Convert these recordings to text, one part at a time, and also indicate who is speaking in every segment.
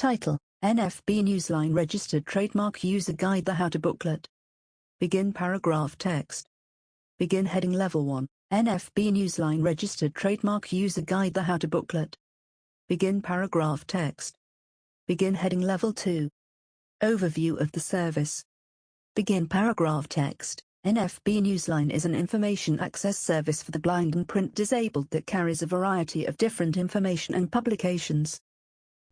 Speaker 1: Title: NFB Newsline Registered Trademark User Guide, the How-To Booklet. Begin paragraph text. Begin heading Level 1, NFB Newsline Registered Trademark User Guide, the How-To Booklet. Begin paragraph text. Begin heading Level 2. Overview of the service. Begin paragraph text. NFB Newsline is an information access service for the blind and print disabled that carries a variety of different information and publications.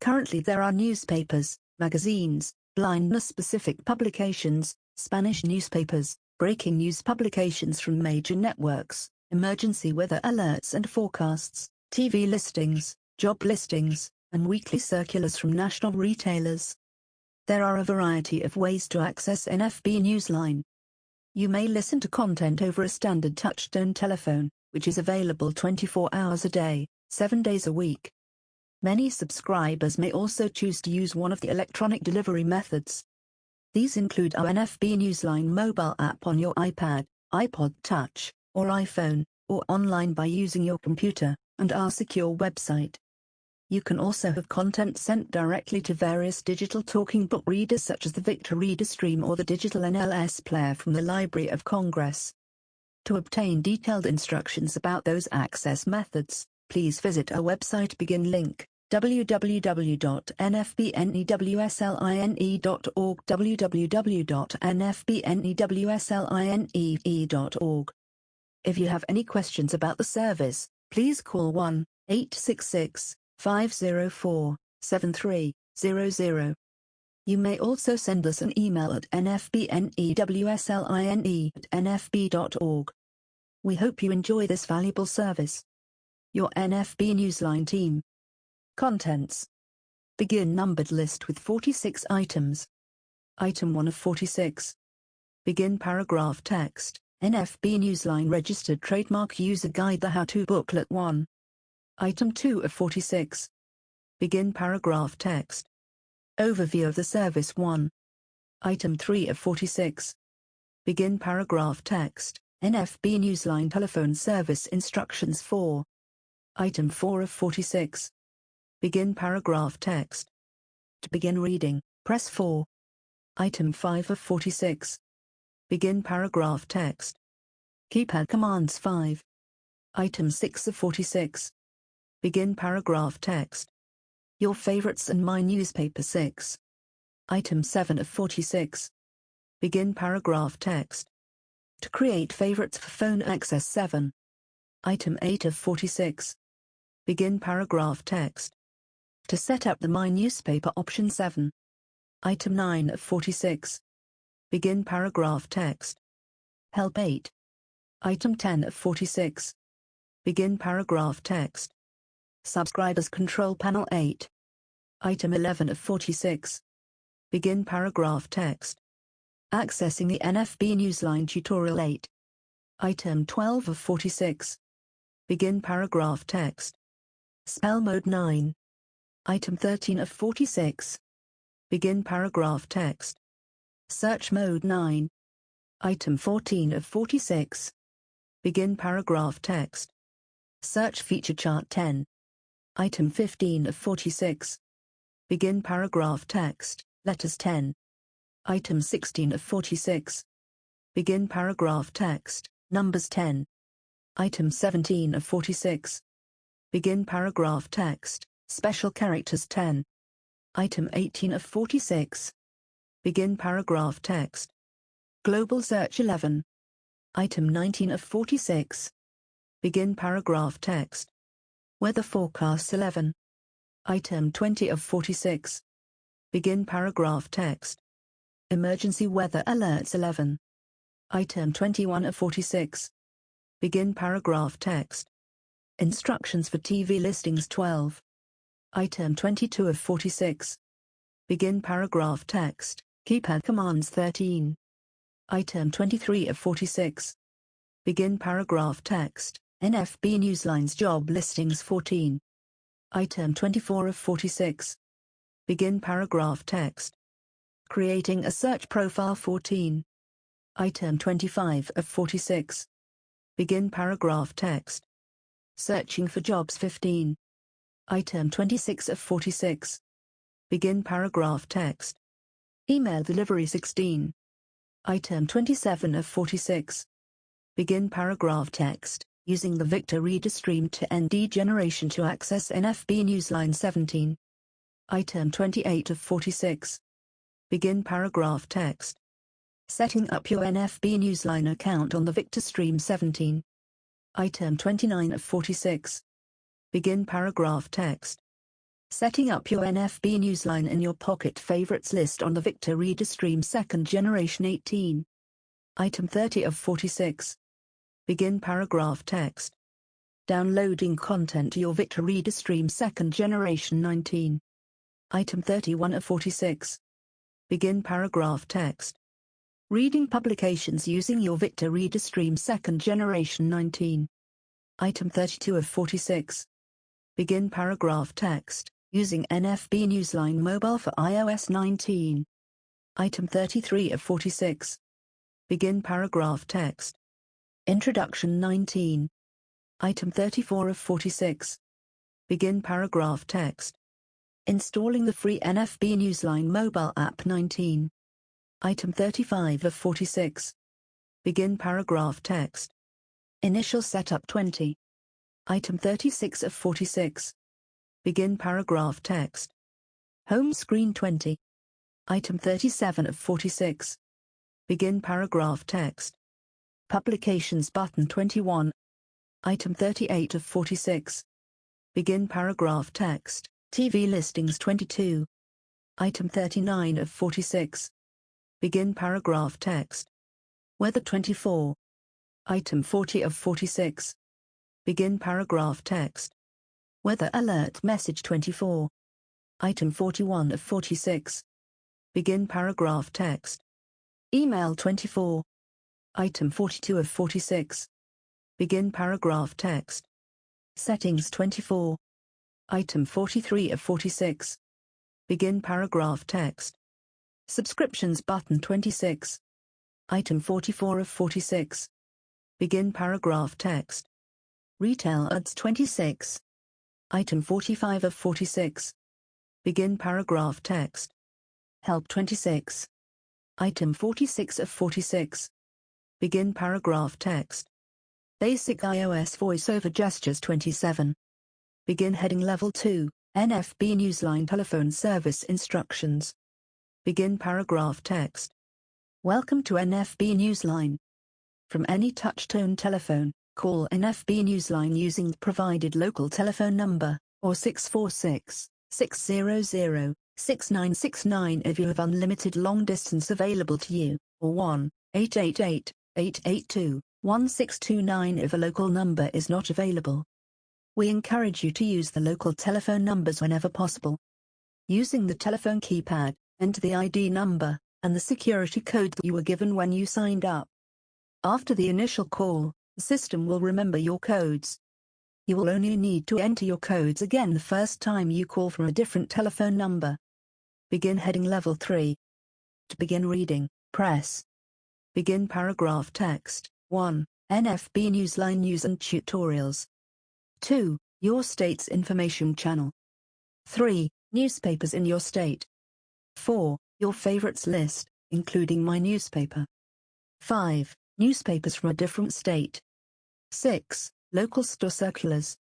Speaker 1: Currently there are newspapers, magazines, blindness-specific publications, Spanish newspapers, breaking news publications from major networks, emergency weather alerts and forecasts, TV listings, job listings, and weekly circulars from national retailers. There are a variety of ways to access NFB Newsline. You may listen to content over a standard touch-tone telephone, which is available 24 hours a day, 7 days a week. Many subscribers may also choose to use one of the electronic delivery methods. These include our NFB Newsline mobile app on your iPad, iPod Touch, or iPhone, or online by using your computer, and our secure website. You can also have content sent directly to various digital talking book readers such as the Victor Reader Stream or the digital NLS player from the Library of Congress. To obtain detailed instructions about those access methods, please visit our website. Begin link: www.nfbnewsline.org, www.nfbnewsline.org. If you have any questions about the service, please call 1-866-504-7300. You may also send us an email at nfbnewsline@nfb.org. We hope you enjoy this valuable service. Your NFB Newsline team. Contents. Begin numbered list with 46 items. Item 1 of 46. Begin paragraph text. NFB Newsline Registered Trademark User Guide, the How-To Booklet 1. Item 2 of 46. Begin paragraph text. Overview of the service 1. Item 3 of 46. Begin paragraph text. NFB Newsline Telephone Service Instructions 4. Item 4 of 46. Begin paragraph text. To begin reading, press 4. Item 5 of 46. Begin paragraph text. Keypad commands 5. Item 6 of 46. Begin paragraph text. Your favorites and my newspaper 6. Item 7 of 46. Begin paragraph text. To create favorites for phone access 7. Item 8 of 46. Begin paragraph text. To set up the My Newspaper option 7. Item 9 of 46. Begin paragraph text. Help 8. Item 10 of 46. Begin paragraph text. Subscribers Control Panel 8. Item 11 of 46. Begin paragraph text. Accessing the NFB Newsline Tutorial 8. Item 12 of 46. Begin paragraph text. Spell Mode 9. Item 13 of 46. Begin paragraph text. Search Mode 9. Item 14 of 46. Begin paragraph text. Search Feature Chart 10. Item 15 of 46. Begin paragraph text, Letters 10. Item 16 of 46. Begin paragraph text, Numbers 10. Item 17 of 46. Begin paragraph text, Special Characters 10. Item 18 of 46. Begin paragraph text. Global Search 11. Item 19 of 46. Begin paragraph text. Weather Forecasts 11. Item 20 of 46. Begin paragraph text. Emergency Weather Alerts 11. Item 21 of 46. Begin paragraph text. Instructions for TV listings 12. Item 22 of 46. Begin paragraph text. Keypad commands 13. Item 23 of 46. Begin paragraph text. NFB Newsline's job listings 14. Item 24 of 46. Begin paragraph text. Creating a search profile 14. Item 25 of 46. Begin paragraph text. Searching for jobs 15. Item 26 of 46. Begin paragraph text. Email delivery 16. Item 27 of 46. Begin paragraph text, using the Victor Reader Stream to ND generation to access NFB Newsline 17. Item 28 of 46. Begin paragraph text. Setting up your NFB Newsline account on the Victor Stream 17. Item 29 of 46. Begin paragraph text. Setting up your NFB Newsline in your Pocket Favorites list on the Victor Reader Stream 2nd Generation 18. Item 30 of 46. Begin paragraph text. Downloading content to your Victor Reader Stream 2nd Generation 19. Item 31 of 46. Begin paragraph text. Reading publications using your Victor Reader Stream 2nd Generation 19. Item 32 of 46. Begin paragraph text, using NFB Newsline Mobile for iOS 19. Item 33 of 46. Begin paragraph text. Introduction 19. Item 34 of 46. Begin paragraph text. Installing the free NFB Newsline mobile app 19. Item 35 of 46. Begin paragraph text. Initial setup 20. Item 36 of 46. Begin paragraph text. Home screen 20. Item 37 of 46. Begin paragraph text. Publications button 21. Item 38 of 46. Begin paragraph text. TV listings 22. Item 39 of 46. Begin paragraph text. Weather 24. Item 40 of 46. Begin paragraph text. Weather alert message 24. Item 41 of 46. Begin paragraph text. Email 24. Item 42 of 46. Begin paragraph text. Settings 24. Item 43 of 46. Begin paragraph text. Subscriptions button 26. Item 44 of 46. Begin paragraph text. Retail ads 26. Item 45 of 46. Begin paragraph text. Help 26. Item 46 of 46. Begin paragraph text. Basic iOS voiceover gestures 27. Begin heading level 2, NFB Newsline telephone service instructions. Begin paragraph text. Welcome to NFB Newsline. From any touch-tone telephone, call NFB Newsline using the provided local telephone number, or 646-600-6969 if you have unlimited long distance available to you, or 1-888-882-1629 if a local number is not available. We encourage you to use the local telephone numbers whenever possible. Using the telephone keypad, enter the ID number, and the security code that you were given when you signed up. After the initial call, the system will remember your codes. You will only need to enter your codes again the first time you call from a different telephone number. Begin heading level 3. To begin reading, press. Begin paragraph text. 1. NFB Newsline News and Tutorials. 2. Your state's information channel. 3. Newspapers in your state. 4. Your favorites list, including my newspaper. 5. Newspapers from a different state. 6. Local store circulars.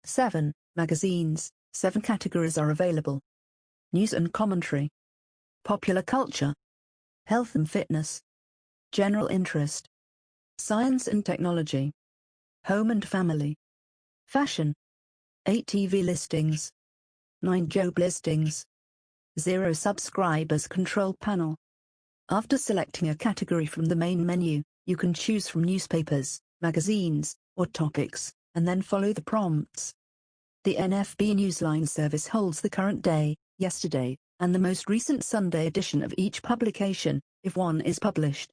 Speaker 1: 7. Magazines. 7 categories are available. News and commentary. Popular culture. Health and fitness. General interest. Science and technology. Home and family. Fashion. 8 TV listings. 9 job listings. 0 subscribers control panel. After selecting a category from the main menu, you can choose from newspapers, magazines, or topics, and then follow the prompts. The NFB Newsline service holds the current day, yesterday, and the most recent Sunday edition of each publication, if one is published.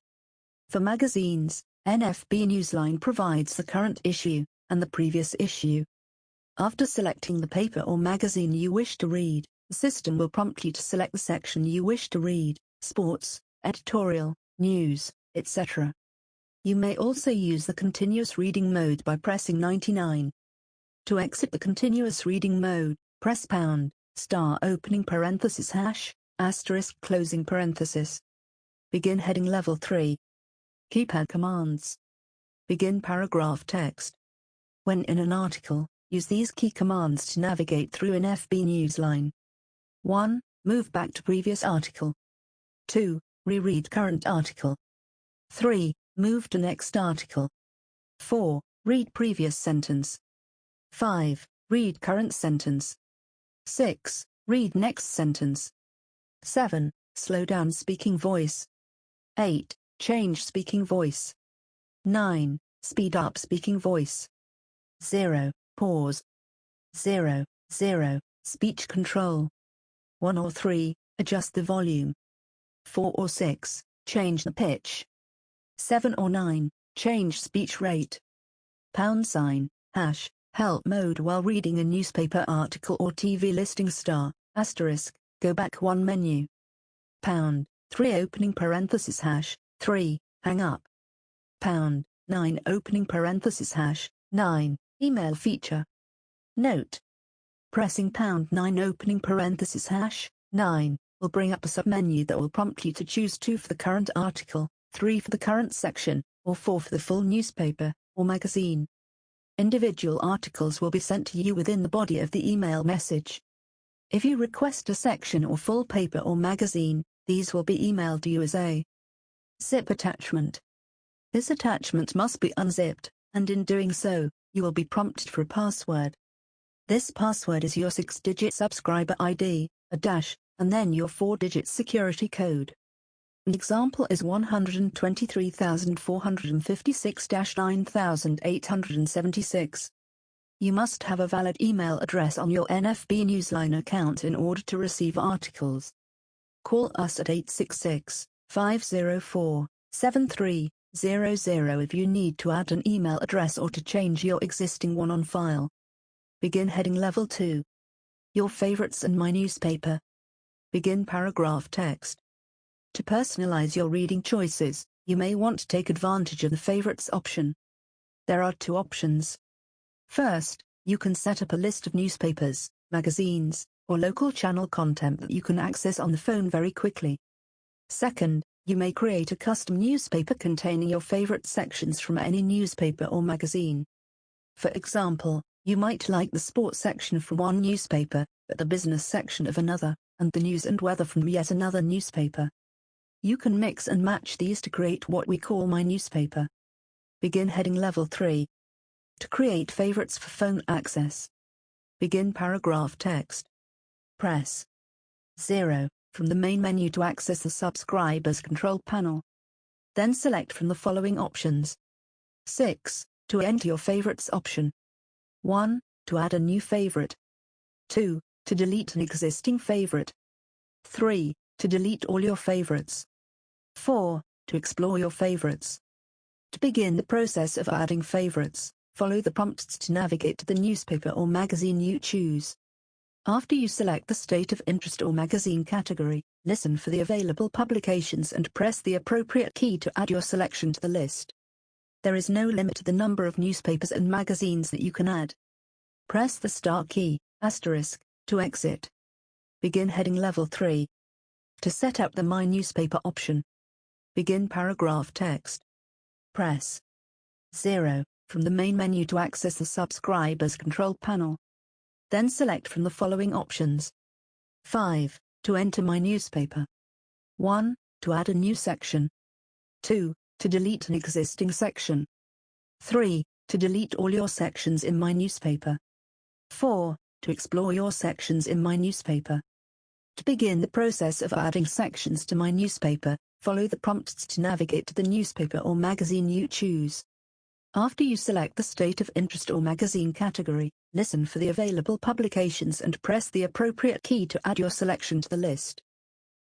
Speaker 1: For magazines, NFB Newsline provides the current issue, and the previous issue. After selecting the paper or magazine you wish to read, the system will prompt you to select the section you wish to read: sports, editorial, news, etc. You may also use the continuous reading mode by pressing 99. To exit the continuous reading mode, press pound. star opening parenthesis hash, asterisk closing parenthesis. Begin heading level 3. Keypad commands. Begin paragraph text. When in an article, use these key commands to navigate through an FB Newsline. 1. Move back to previous article. 2. Reread current article. 3. Move to next article. 4. Read previous sentence. 5. Read current sentence. 6. Read next sentence. 7. Slow down speaking voice. 8. Change speaking voice. 9. Speed up speaking voice. 0. Pause. 0. Speech control. 1 or 3. Adjust the volume. 4 or 6. Change the pitch. 7 or 9. Change speech rate. #, hash, help mode while reading a newspaper article or TV listing star, asterisk, go back one menu. #3 opening parenthesis hash, 3, hang up. #9 opening parenthesis hash, 9, email feature. Note: pressing #9 opening parenthesis hash, 9, will bring up a submenu that will prompt you to choose 2 for the current article, 3 for the current section, or 4 for the full newspaper or magazine. Individual articles will be sent to you within the body of the email message. If you request a section or full paper or magazine, these will be emailed to you as a zip attachment. This attachment must be unzipped, and in doing so, you will be prompted for a password. This password is your 6-digit subscriber ID, a dash, and then your 4-digit security code. An example is 123,456-9876. You must have a valid email address on your NFB Newsline account in order to receive articles. Call us at 866-504-7300 if you need to add an email address or to change your existing one on file. Begin heading level 2. Your favorites and my newspaper. Begin paragraph text. To personalize your reading choices, you may want to take advantage of the favorites option. There are 2 options. First, you can set up a list of newspapers, magazines, or local channel content that you can access on the phone very quickly. Second, you may create a custom newspaper containing your favorite sections from any newspaper or magazine. For example, you might like the sports section from one newspaper, but the business section of another, and the news and weather from yet another newspaper. You can mix and match these to create what we call My Newspaper. Begin heading level 3. To create favorites for phone access. Begin paragraph text. Press 0 from the main menu to access the subscribers control panel. Then select from the following options. 6. To enter your favorites option. 1. To add a new favorite. 2. To delete an existing favorite. 3. To delete all your favorites. 4. To explore your favorites. To begin the process of adding favorites, follow the prompts to navigate to the newspaper or magazine you choose. After you select the state of interest or magazine category, listen for the available publications and press the appropriate key to add your selection to the list. There is no limit to the number of newspapers and magazines that you can add. Press the star key, asterisk, to exit. Begin heading level 3. To set up the My Newspaper option. Begin paragraph text. Press 0 from the main menu to access the subscribers control panel. Then select from the following options. 5. To enter My Newspaper. 1. To add a new section. 2. To delete an existing section. 3. To delete all your sections in My Newspaper. 4. To explore your sections in My Newspaper. To begin the process of adding sections to My Newspaper, follow the prompts to navigate to the newspaper or magazine you choose. After you select the state of interest or magazine category, listen for the available publications and press the appropriate key to add your selection to the list.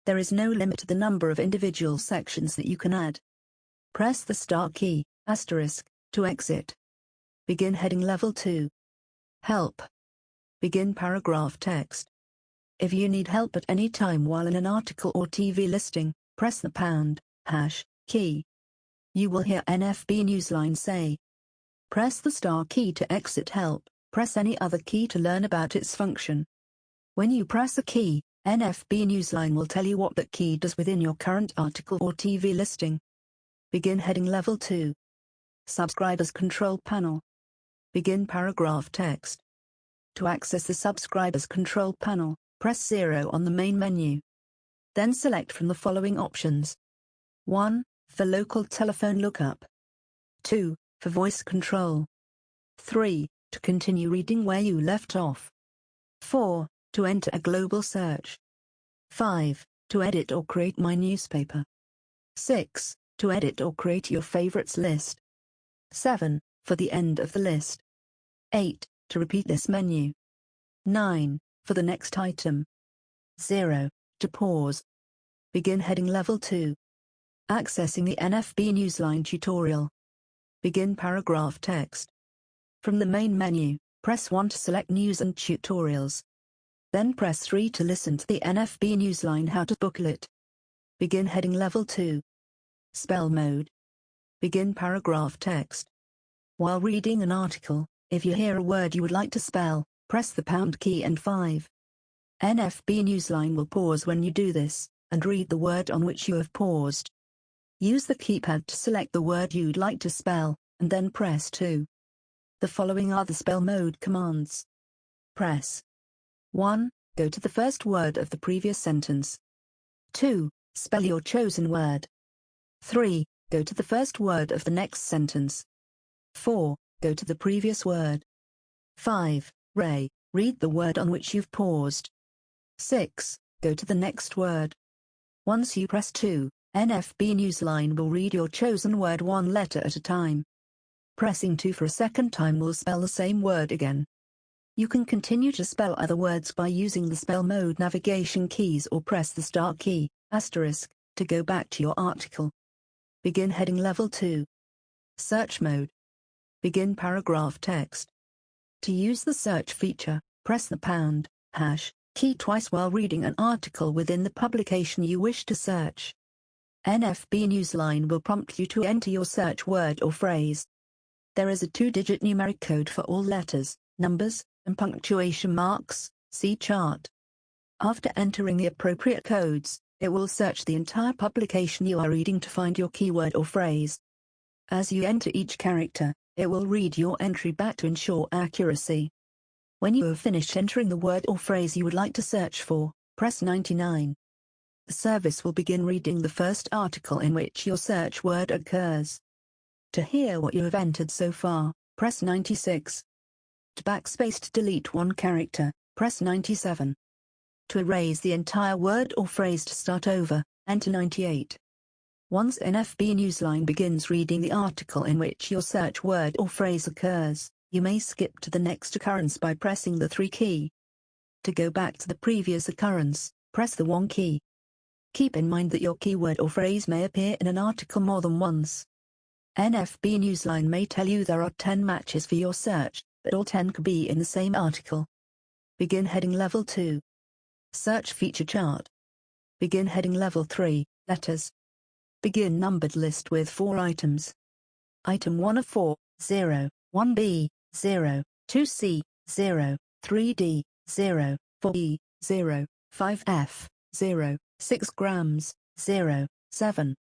Speaker 1: There is no limit to the number of individual sections that you can add. Press the star key, asterisk, to exit. Begin heading level 2. Help. Begin paragraph text. If you need help at any time while in an article or TV listing, press the # key. You will hear NFB Newsline say. Press the star key to exit help, press any other key to learn about its function. When you press a key, NFB Newsline will tell you what that key does within your current article or TV listing. Begin heading Level 2. Subscribers Control Panel. Begin paragraph text. To access the Subscribers Control Panel, press 0 on the main menu. Then select from the following options. 1. For local telephone lookup. 2. For voice control. 3. To continue reading where you left off. 4. To enter a global search. 5. To edit or create my newspaper. 6. To edit or create your favorites list. 7. For the end of the list. 8. To repeat this menu. 9. For the next item. 0. To pause. Begin heading Level 2. Accessing the NFB Newsline tutorial. Begin paragraph text. From the main menu, press 1 to select News and Tutorials. Then press 3 to listen to the NFB Newsline How-To booklet. Begin heading Level 2. Spell mode. Begin paragraph text. While reading an article, if you hear a word you would like to spell, press the pound key and 5. NFB Newsline will pause when you do this, and read the word on which you have paused. Use the keypad to select the word you'd like to spell, and then press 2. The following are the spell mode commands. Press 1. Go to the first word of the previous sentence. 2. Spell your chosen word. 3. Go to the first word of the next sentence. 4. Go to the previous word. 5. Read the word on which you've paused. 6. Go to the next word. Once you press 2, NFB Newsline will read your chosen word one letter at a time. Pressing 2 for a second time will spell the same word again. You can continue to spell other words by using the spell mode navigation keys or press the star key, asterisk, to go back to your article. Begin heading Level 2. Search mode. Begin paragraph text. To use the search feature, press the pound, hash, key twice while reading an article within the publication you wish to search. NFB Newsline will prompt you to enter your search word or phrase. There is a 2-digit numeric code for all letters, numbers, and punctuation marks. See chart. After entering the appropriate codes, it will search the entire publication you are reading to find your keyword or phrase. As you enter each character, it will read your entry back to ensure accuracy. When you have finished entering the word or phrase you would like to search for, press 99. The service will begin reading the first article in which your search word occurs. To hear what you have entered so far, press 96. To backspace to delete one character, press 97. To erase the entire word or phrase to start over, enter 98. Once NFB Newsline begins reading the article in which your search word or phrase occurs, you may skip to the next occurrence by pressing the 3 key. To go back to the previous occurrence, press the 1 key. Keep in mind that your keyword or phrase may appear in an article more than once. NFB Newsline may tell you there are 10 matches for your search, but all 10 could be in the same article. Begin heading Level 2. Search feature chart. Begin heading Level 3, letters. Begin numbered list with 4 items. Item 1 of 4, 0, 1B, 0, 2C, 0, 3D, 0, 4E, 0, 5F, 0, 6 grams, 0, 7.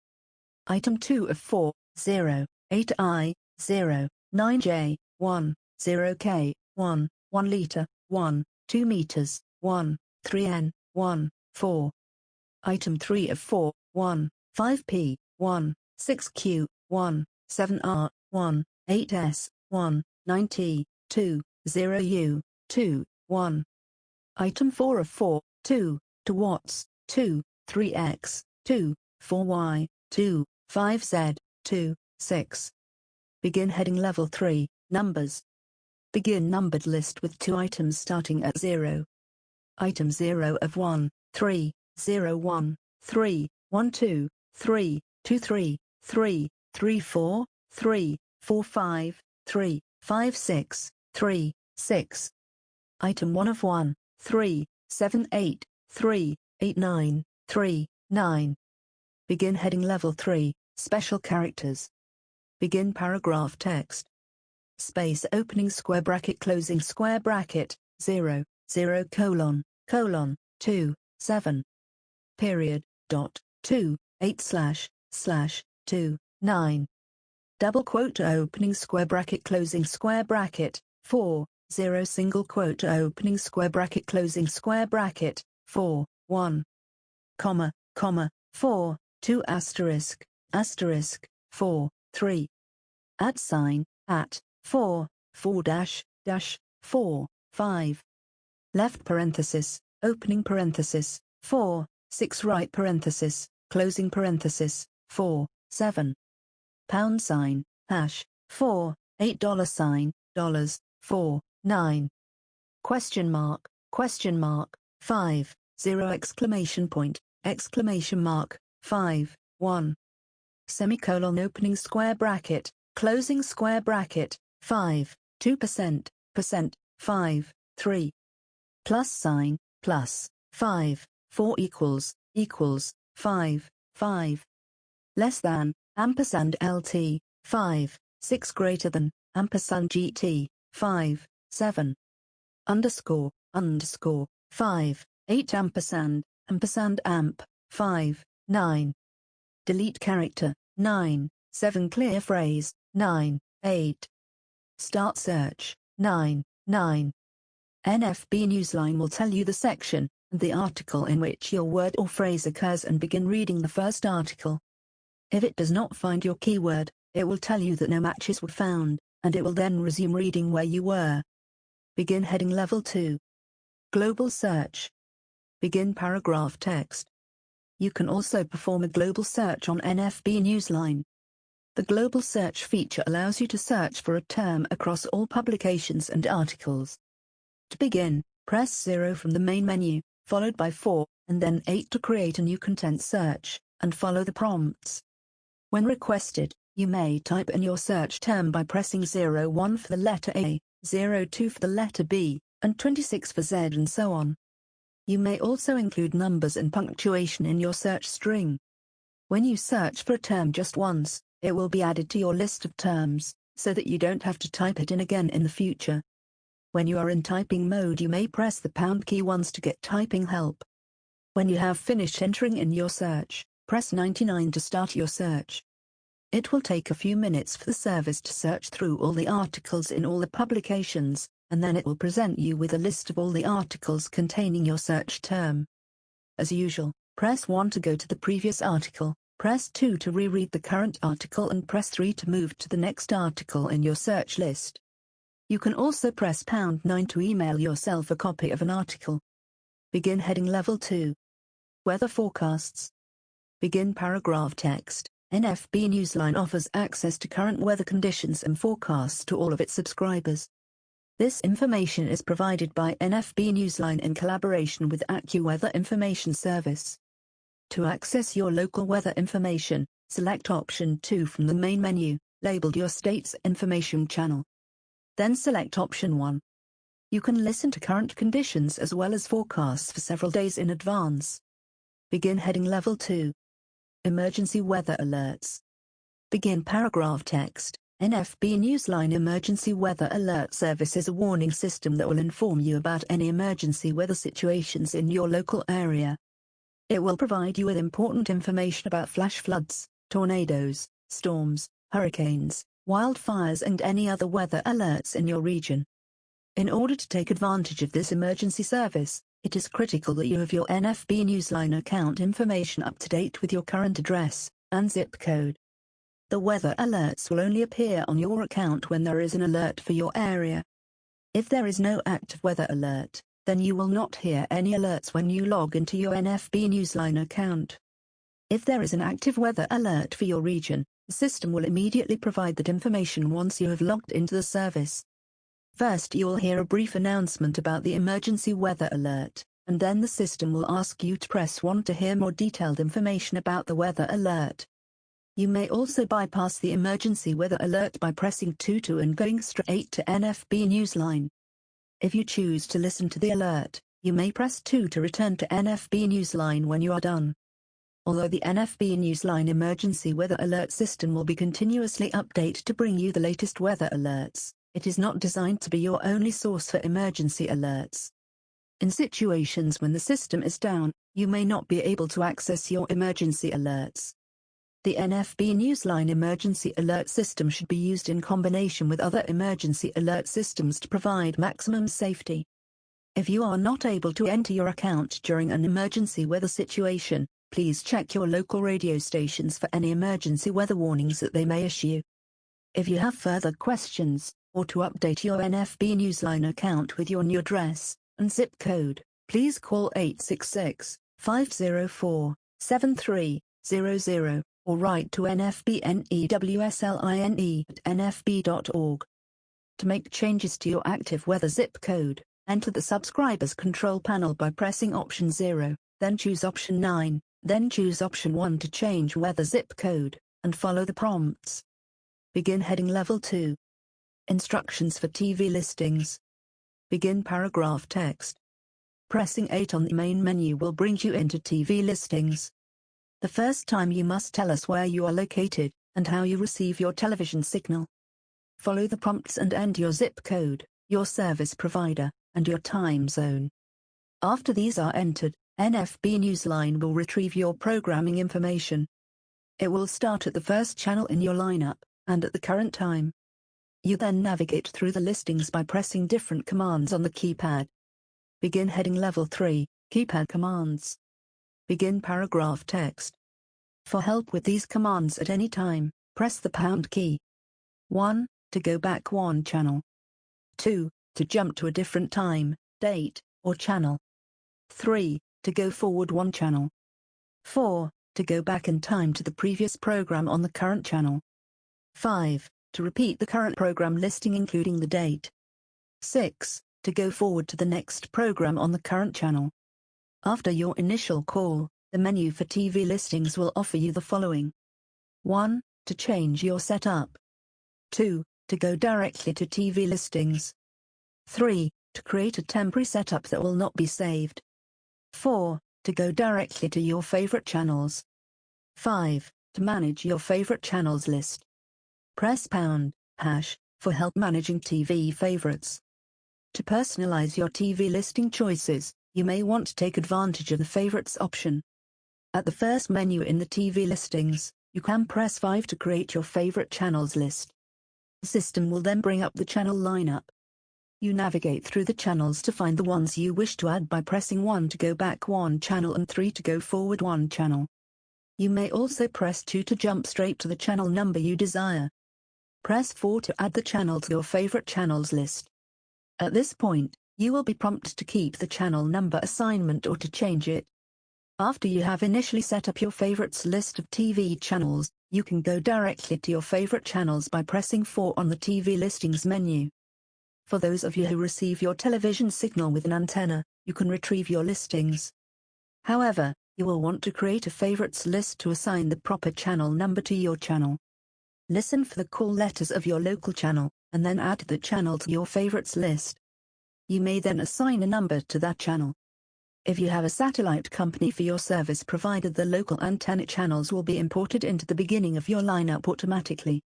Speaker 1: Item 2 of 4, 0, 8I, 0, 9J, 1, 0K, 1, 1 liter, 1, 2 meters, 1, 3N, 1, 4. Item 3 of 4, 1, 5P, 1, 6Q, 1, 7R, 1, 8S, 1, 9T, 2, 0U, 2, 1. Item 4 of 4, 2, 2 watts, 2, 3X, 2, 4Y, 2, 5Z, 2, 6. Begin heading Level 3, numbers. Begin numbered list with 2 items starting at 0. Item 0 of 1, 3, 0 1, 3, 1 2, 3, 2 3, 3, 3 4, 3, 4 5, 3, 5 6, 3, 6. Item 1 of 1, 3, 7 8, 3, 8 9, 3, 9. Begin heading Level 3, special characters. Begin paragraph text. Space opening square bracket closing square bracket, 0, 0 colon, 2, 7. Period, dot, 2, 8 slash 2, 9. Double quote opening square bracket closing square bracket, 4, 0 single quote opening square bracket closing square bracket, 4, 1. Comma, 4, 2 asterisk, 4, 3. At sign, at, 4, dash, 4, 5. Left parenthesis, opening parenthesis, 4, 6 right parenthesis, closing parenthesis, 4, 7. Pound sign, hash, 4, $8 sign, dollars, 4, 9. Question mark, 5, 0 exclamation mark, 5, 1. Semicolon opening square bracket, closing square bracket, 5, 2%, 5, 3. Plus sign, plus, 5, 4 equals, 5, 5. Less than, ampersand LT, 5, 6 greater than, ampersand GT, 5, 7. Underscore, 5, 8 ampersand amp, 5, 9. Delete character, 9, 7 clear phrase, 9, 8. Start search, 9, 9. NFB Newsline will tell you the section and the article in which your word or phrase occurs and begin reading the first article. If it does not find your keyword, it will tell you that no matches were found, and it will then resume reading where you were. Begin heading level 2. Global search. Begin paragraph text. You can also perform a global search on NFB Newsline. The global search feature allows you to search for a term across all publications and articles. To begin, press 0 from the main menu, followed by 4, and then 8 to create a new content search, and follow the prompts. When requested, you may type in your search term by pressing 01 for the letter A, 02 for the letter B, and 26 for Z and so on. You may also include numbers and punctuation in your search string. When you search for a term just once, it will be added to your list of terms, so that you don't have to type it in again in the future. When you are in typing mode, you may press the pound key once to get typing help. When you have finished entering in your search, press 99 to start your search. It will take a few minutes for the service to search through all the articles in all the publications, and then it will present you with a list of all the articles containing your search term. As usual, press 1 to go to the previous article, press 2 to reread the current article, and press 3 to move to the next article in your search list. You can also press pound 9 to email yourself a copy of an article. Begin heading level 2. Weather forecasts. Begin paragraph text. NFB Newsline offers access to current weather conditions and forecasts to all of its subscribers. This information is provided by NFB Newsline in collaboration with AccuWeather Information Service. To access your local weather information, select option 2 from the main menu, labeled Your State's Information Channel. Then select option 1. You can listen to current conditions as well as forecasts for several days in advance. Begin heading level 2. Emergency weather alerts. Begin paragraph text. NFB Newsline Emergency Weather Alert Service is a warning system that will inform you about any emergency weather situations in your local area. It will provide you with important information about flash floods, tornadoes, storms, hurricanes, wildfires, and any other weather alerts in your region. In order to take advantage of this emergency service, it is critical that you have your NFB Newsline account information up to date with your current address and zip code. The weather alerts will only appear on your account when there is an alert for your area. If there is no active weather alert, then you will not hear any alerts when you log into your NFB Newsline account. If there is an active weather alert for your region, the system will immediately provide that information once you have logged into the service. First, you will hear a brief announcement about the emergency weather alert, and then the system will ask you to press 1 to hear more detailed information about the weather alert. You may also bypass the emergency weather alert by pressing 2 and going straight to NFB Newsline. If you choose to listen to the alert, you may press 2 to return to NFB Newsline when you are done. Although the NFB Newsline emergency weather alert system will be continuously updated to bring you the latest weather alerts, it is not designed to be your only source for emergency alerts. In situations when the system is down, you may not be able to access your emergency alerts. The NFB Newsline emergency alert system should be used in combination with other emergency alert systems to provide maximum safety. If you are not able to enter your account during an emergency weather situation, please check your local radio stations for any emergency weather warnings that they may issue. If you have further questions, or to update your NFB Newsline account with your new address and zip code, please call 866-504-7300 or write to nfb-newsline@nfb.org. To make changes to your active weather zip code, enter the subscribers control panel by pressing option 0, then choose option 9, then choose option 1 to change weather zip code, and follow the prompts. Begin heading level 2. Instructions for TV listings. Begin paragraph text. Pressing 8 on the main menu will bring you into TV listings. The first time you must tell us where you are located, and how you receive your television signal. Follow the prompts and enter your zip code, your service provider, and your time zone. After these are entered, NFB Newsline will retrieve your programming information. It will start at the first channel in your lineup, and at the current time. You then navigate through the listings by pressing different commands on the keypad. Begin heading level 3, keypad commands. Begin paragraph text. For help with these commands at any time, press the pound key. 1. To go back one channel. 2. To jump to a different time, date, or channel. 3. To go forward one channel. 4. To go back in time to the previous program on the current channel. 5. To repeat the current program listing including the date. 6. To go forward to the next program on the current channel. After your initial call, the menu for TV listings will offer you the following. 1. To change your setup. 2. To go directly to TV listings. 3. To create a temporary setup that will not be saved. 4. To go directly to your favorite channels. 5. To manage your favorite channels list. Press # for help managing TV favorites. To personalize your TV listing choices, you may want to take advantage of the favorites option. At the first menu in the TV listings, you can press 5 to create your favorite channels list. The system will then bring up the channel lineup. You navigate through the channels to find the ones you wish to add by pressing 1 to go back one channel and 3 to go forward one channel. You may also press 2 to jump straight to the channel number you desire. Press 4 to add the channel to your favorite channels list. At this point, you will be prompted to keep the channel number assignment or to change it. After you have initially set up your favorites list of TV channels, you can go directly to your favorite channels by pressing 4 on the TV listings menu. For those of you who receive your television signal with an antenna, you can retrieve your listings. However, you will want to create a favorites list to assign the proper channel number to your channel. Listen for the call letters of your local channel, and then add the channel to your favorites list. You may then assign a number to that channel. If you have a satellite company for your service provider, the local antenna channels will be imported into the beginning of your lineup automatically.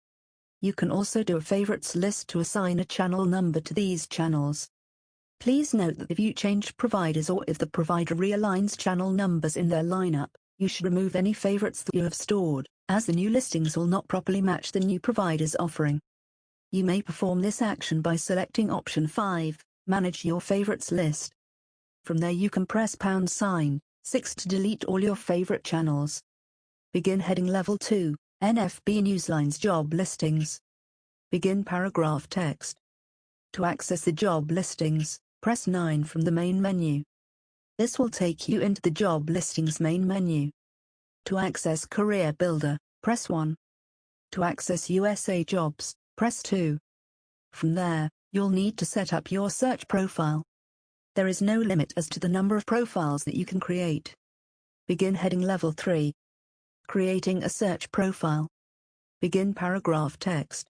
Speaker 1: You can also do a favorites list to assign a channel number to these channels. Please note that if you change providers or if the provider realigns channel numbers in their lineup, you should remove any favorites that you have stored, as the new listings will not properly match the new provider's offering. You may perform this action by selecting option 5, Manage your favorites list. From there you can press #6 to delete all your favorite channels. Begin heading level 2, NFB Newsline's job listings. Begin paragraph text. To access the job listings, press 9 from the main menu. This will take you into the job listings main menu. To access Career Builder, press 1. To access USA Jobs, press 2. From there, you'll need to set up your search profile. There is no limit as to the number of profiles that you can create. Begin heading level 3. Creating a search profile. Begin paragraph text.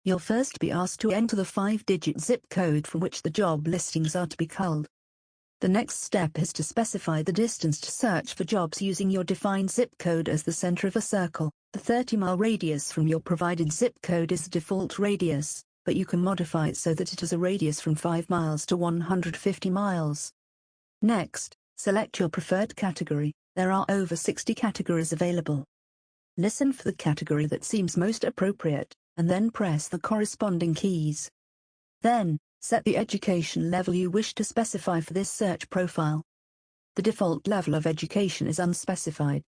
Speaker 1: You'll first be asked to enter the 5-digit zip code from which the job listings are to be culled. The next step is to specify the distance to search for jobs using your defined zip code as the center of a circle. The 30-mile radius from your provided zip code is the default radius, but you can modify it so that it has a radius from 5 miles to 150 miles. Next, select your preferred category. There are over 60 categories available. Listen for the category that seems most appropriate, and then press the corresponding keys. Then, set the education level you wish to specify for this search profile. The default level of education is unspecified.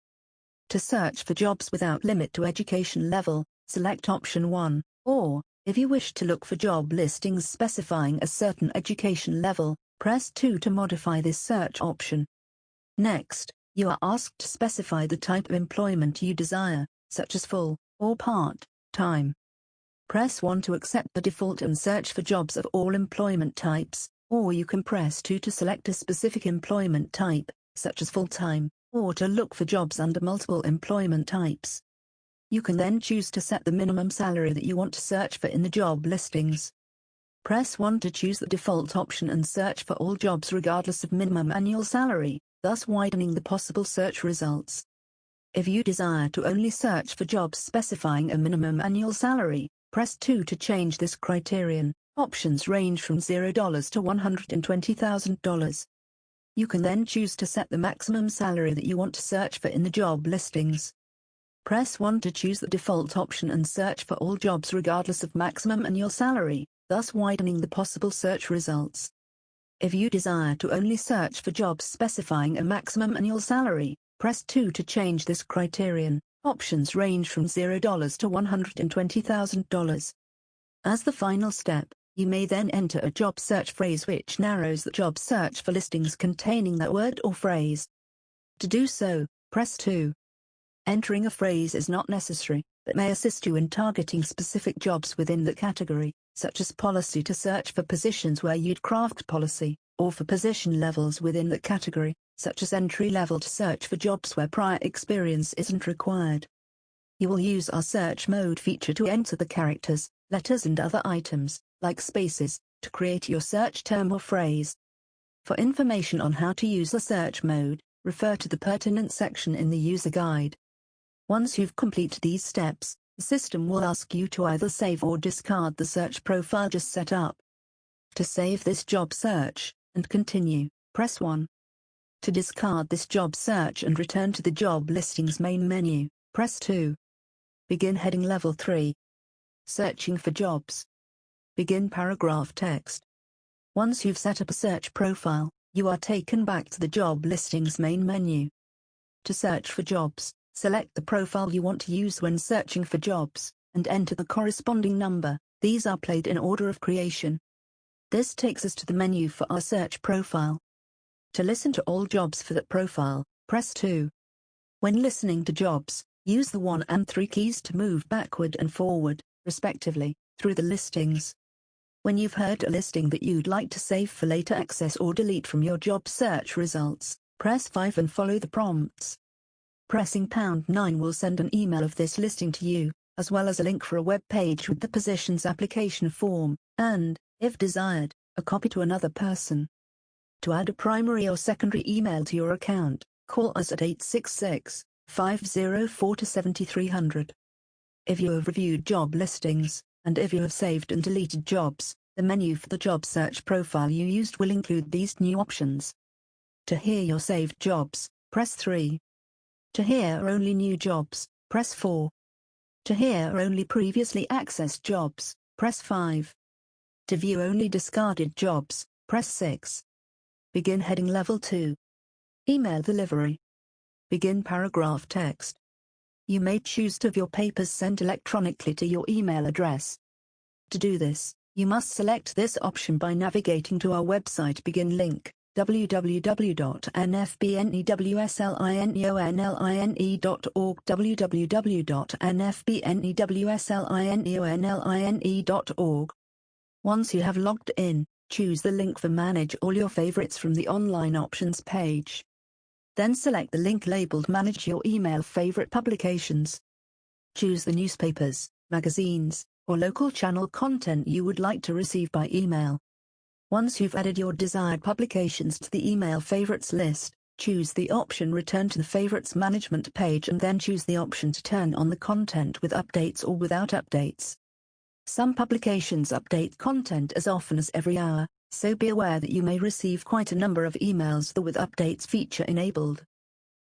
Speaker 1: To search for jobs without limit to education level, select option 1, or, if you wish to look for job listings specifying a certain education level, press 2 to modify this search option. Next, you are asked to specify the type of employment you desire, such as full or part-time. Press 1 to accept the default and search for jobs of all employment types, or you can press 2 to select a specific employment type, such as full-time, or to look for jobs under multiple employment types. You can then choose to set the minimum salary that you want to search for in the job listings. Press 1 to choose the default option and search for all jobs regardless of minimum annual salary, thus widening the possible search results. If you desire to only search for jobs specifying a minimum annual salary, press 2 to change this criterion. Options range from $0 to $120,000. You can then choose to set the maximum salary that you want to search for in the job listings. Press 1 to choose the default option and search for all jobs regardless of maximum annual salary, thus widening the possible search results. If you desire to only search for jobs specifying a maximum annual salary, press 2 to change this criterion. Options range from $0 to $120,000. As the final step, you may then enter a job search phrase which narrows the job search for listings containing that word or phrase. To do so, press 2. Entering a phrase is not necessary, but may assist you in targeting specific jobs within the category, such as policy to search for positions where you'd craft policy, or for position levels within the category, such as entry level to search for jobs where prior experience isn't required. You will use our search mode feature to enter the characters, letters and other items, like spaces, to create your search term or phrase. For information on how to use the search mode, refer to the pertinent section in the user guide. Once you've completed these steps, the system will ask you to either save or discard the search profile just set up. To save this job search, and continue, press 1. To discard this job search and return to the job listings main menu, press 2. Begin heading level 3. Searching for jobs. Begin paragraph text. Once you've set up a search profile, you are taken back to the job listings main menu. To search for jobs, select the profile you want to use when searching for jobs, and enter the corresponding number. These are played in order of creation. This takes us to the menu for our search profile. To listen to all jobs for that profile, press 2. When listening to jobs, use the 1 and 3 keys to move backward and forward, respectively, through the listings. When you've heard a listing that you'd like to save for later access or delete from your job search results, press 5 and follow the prompts. Pressing #9 will send an email of this listing to you, as well as a link for a web page with the position's application form, and, if desired, a copy to another person. To add a primary or secondary email to your account, call us at 866-504-7300. If you have reviewed job listings, and if you have saved and deleted jobs, the menu for the job search profile you used will include these new options. To hear your saved jobs, press 3. To hear only new jobs, press 4. To hear only previously accessed jobs, press 5. To view only discarded jobs, press 6. Begin heading level 2. Email delivery. Begin paragraph text. You may choose to have your papers sent electronically to your email address. To do this, you must select this option by navigating to our website begin link, www.nfbnewsline.org, www.nfbnewsline.org. Once you have logged in, choose the link for Manage All Your Favorites from the Online Options page. Then select the link labeled Manage Your Email Favorite Publications. Choose the newspapers, magazines, or local channel content you would like to receive by email. Once you've added your desired publications to the email favorites list, choose the option Return to the Favorites Management page and then choose the option to turn on the content with updates or without updates. Some publications update content as often as every hour, so be aware that you may receive quite a number of emails with updates feature enabled.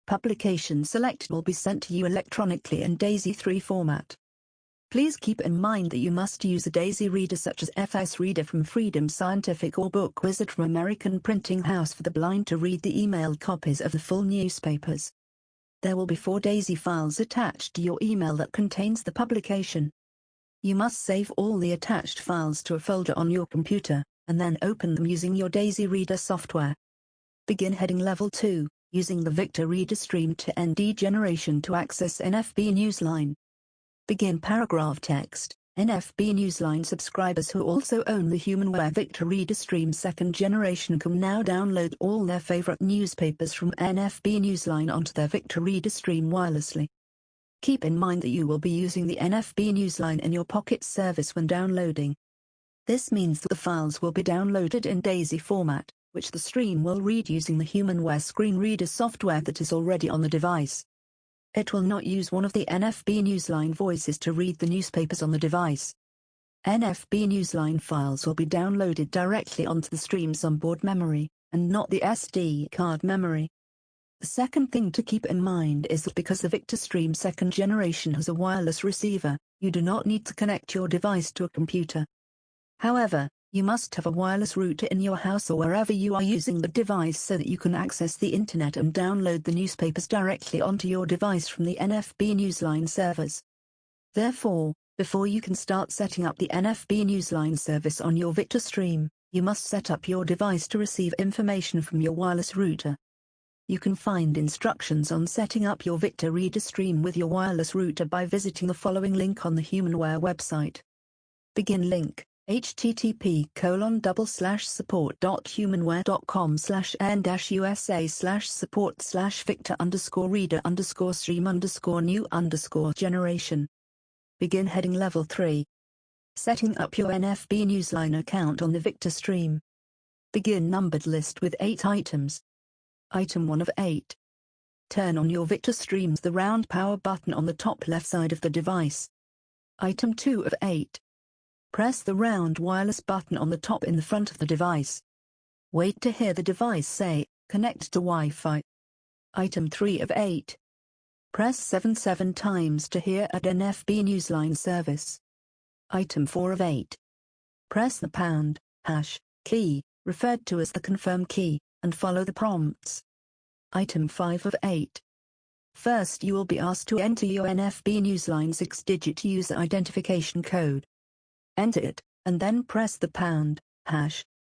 Speaker 1: Publication selected will be sent to you electronically in DAISY 3 format. Please keep in mind that you must use a DAISY reader such as FS Reader from Freedom Scientific or Book Wizard from American Printing House for the blind to read the emailed copies of the full newspapers. There will be 4 DAISY files attached to your email that contains the publication. You must save all the attached files to a folder on your computer, and then open them using your DAISY Reader software. Begin heading Level 2, using the Victor Reader Stream to ND generation to access NFB Newsline. Begin paragraph text. NFB Newsline subscribers who also own the HumanWare Victor Reader Stream 2nd generation can now download all their favorite newspapers from NFB Newsline onto their Victor Reader Stream wirelessly. Keep in mind that you will be using the NFB Newsline in your Pocket service when downloading. This means that the files will be downloaded in DAISY format, which the stream will read using the HumanWare screen reader software that is already on the device. It will not use one of the NFB Newsline voices to read the newspapers on the device. NFB Newsline files will be downloaded directly onto the stream's onboard memory, and not the SD card memory. The second thing to keep in mind is that because the Victor Stream 2nd generation has a wireless receiver, you do not need to connect your device to a computer. However, you must have a wireless router in your house or wherever you are using the device so that you can access the internet and download the newspapers directly onto your device from the NFB Newsline servers. Therefore, before you can start setting up the NFB Newsline service on your Victor Stream, you must set up your device to receive information from your wireless router. You can find instructions on setting up your Victor Reader Stream with your wireless router by visiting the following link on the HumanWare website. Begin link. http://support.humanware.com/n-usa/support/victor_reader_stream_new_generation. Begin heading Level 3. Setting up your NFB Newsline account on the Victor Stream. Begin numbered list with 8 items. Item 1 of 8. Turn on your Victor Streams the round power button on the top left side of the device. Item 2 of 8. Press the round wireless button on the top in the front of the device. Wait to hear the device say, "Connect to Wi-Fi." Item 3 of 8. Press 7 times to hear an NFB Newsline service. Item 4 of 8. Press the # key, referred to as the confirm key, and follow the prompts. Item 5 of 8. First you will be asked to enter your NFB Newsline 6-digit user identification code. Enter it, and then press the #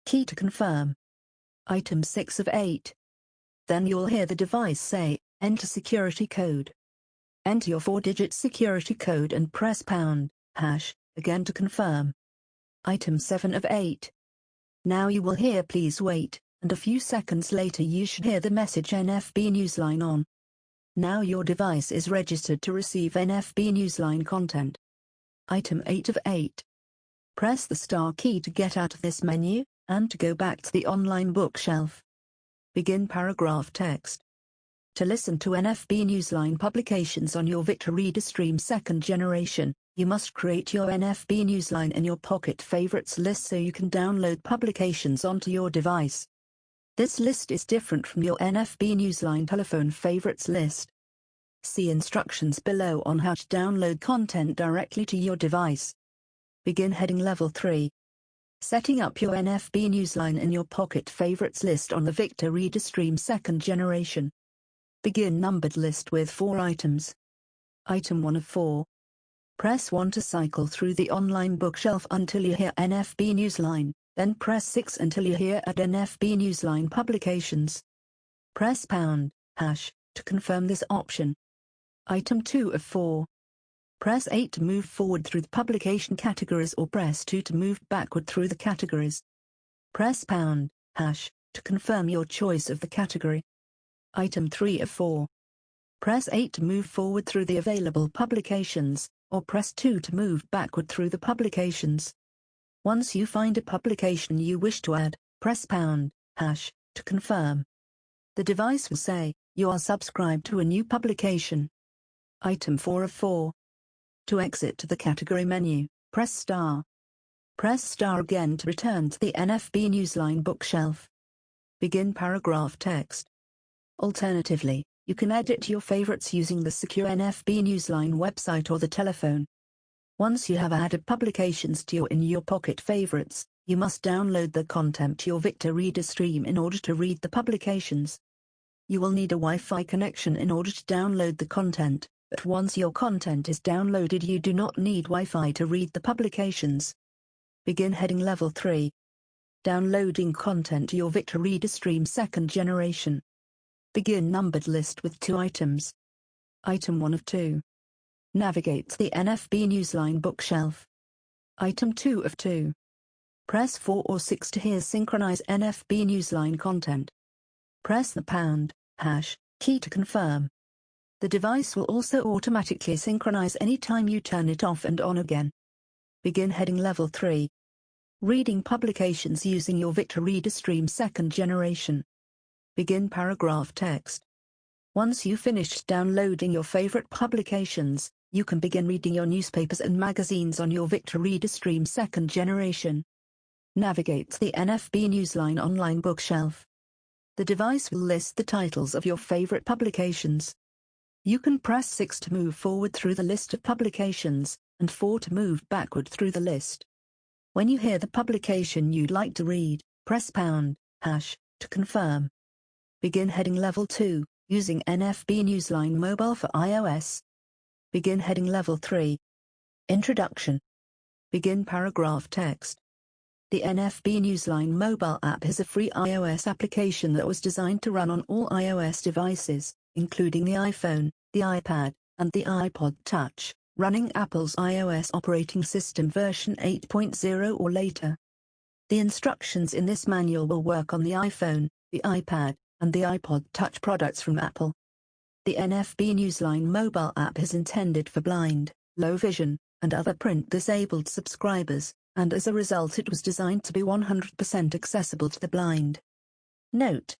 Speaker 1: key to confirm. Item 6 of 8. Then you'll hear the device say, "Enter security code." Enter your 4-digit security code and press # again to confirm. Item 7 of 8. Now you will hear "Please wait," and a few seconds later you should hear the message NFB Newsline on. Now your device is registered to receive NFB Newsline content. Item 8 of 8. Press the star key to get out of this menu, and to go back to the online bookshelf. Begin paragraph text. To listen to NFB Newsline publications on your Victor Reader Stream 2nd generation, you must create your NFB Newsline in your Pocket Favorites list so you can download publications onto your device. This list is different from your NFB Newsline telephone favorites list. See instructions below on how to download content directly to your device. Begin heading Level 3. Setting up your NFB Newsline in your Pocket Favorites list on the Victor Reader Stream 2nd generation. Begin numbered list with 4 items. Item 1 of 4. Press 1 to cycle through the online bookshelf until you hear NFB Newsline, then press 6 until you hear at NFB Newsline publications. Press # to confirm this option. Item 2 of 4. Press 8 to move forward through the publication categories or press 2 to move backward through the categories. Press # to confirm your choice of the category. Item 3 of 4. Press 8 to move forward through the available publications, or press 2 to move backward through the publications. Once you find a publication you wish to add, press # to confirm. The device will say, "You are subscribed to a new publication." Item 4 of 4. To exit to the category menu, press star. Press star again to return to the NFB Newsline bookshelf. Begin paragraph text. Alternatively, you can edit your favorites using the secure NFB Newsline website or the telephone. Once you have added publications to your In Your Pocket favorites, you must download the content to your Victor Reader stream in order to read the publications. You will need a Wi-Fi connection in order to download the content, but once your content is downloaded you do not need Wi-Fi to read the publications. Begin heading level 3. Downloading content to your Victor Reader stream 2nd generation. Begin numbered list with 2 items. Item 1 of 2. Navigate to the NFB Newsline bookshelf. Item 2 of 2. Press 4 or 6 to hear synchronize NFB Newsline content. Press the # key to confirm. The device will also automatically synchronize anytime you turn it off and on again. Begin heading level 3. Reading publications using your Victor Reader stream 2nd generation. Begin paragraph text. Once you've finished downloading your favorite publications, you can begin reading your newspapers and magazines on your Victor Reader stream 2nd generation. Navigate to the NFB Newsline online bookshelf. The device will list the titles of your favorite publications. You can press 6 to move forward through the list of publications, and 4 to move backward through the list. When you hear the publication you'd like to read, press # to confirm. Begin heading level 2, using NFB Newsline Mobile for iOS. Begin heading level 3. Introduction. Begin paragraph text. The NFB Newsline mobile app is a free iOS application that was designed to run on all iOS devices, including the iPhone, the iPad, and the iPod Touch, running Apple's iOS operating system version 8.0 or later. The instructions in this manual will work on the iPhone, the iPad, and the iPod Touch products from Apple. The NFB Newsline mobile app is intended for blind, low vision, and other print-disabled subscribers, and as a result it was designed to be 100% accessible to the blind. Note: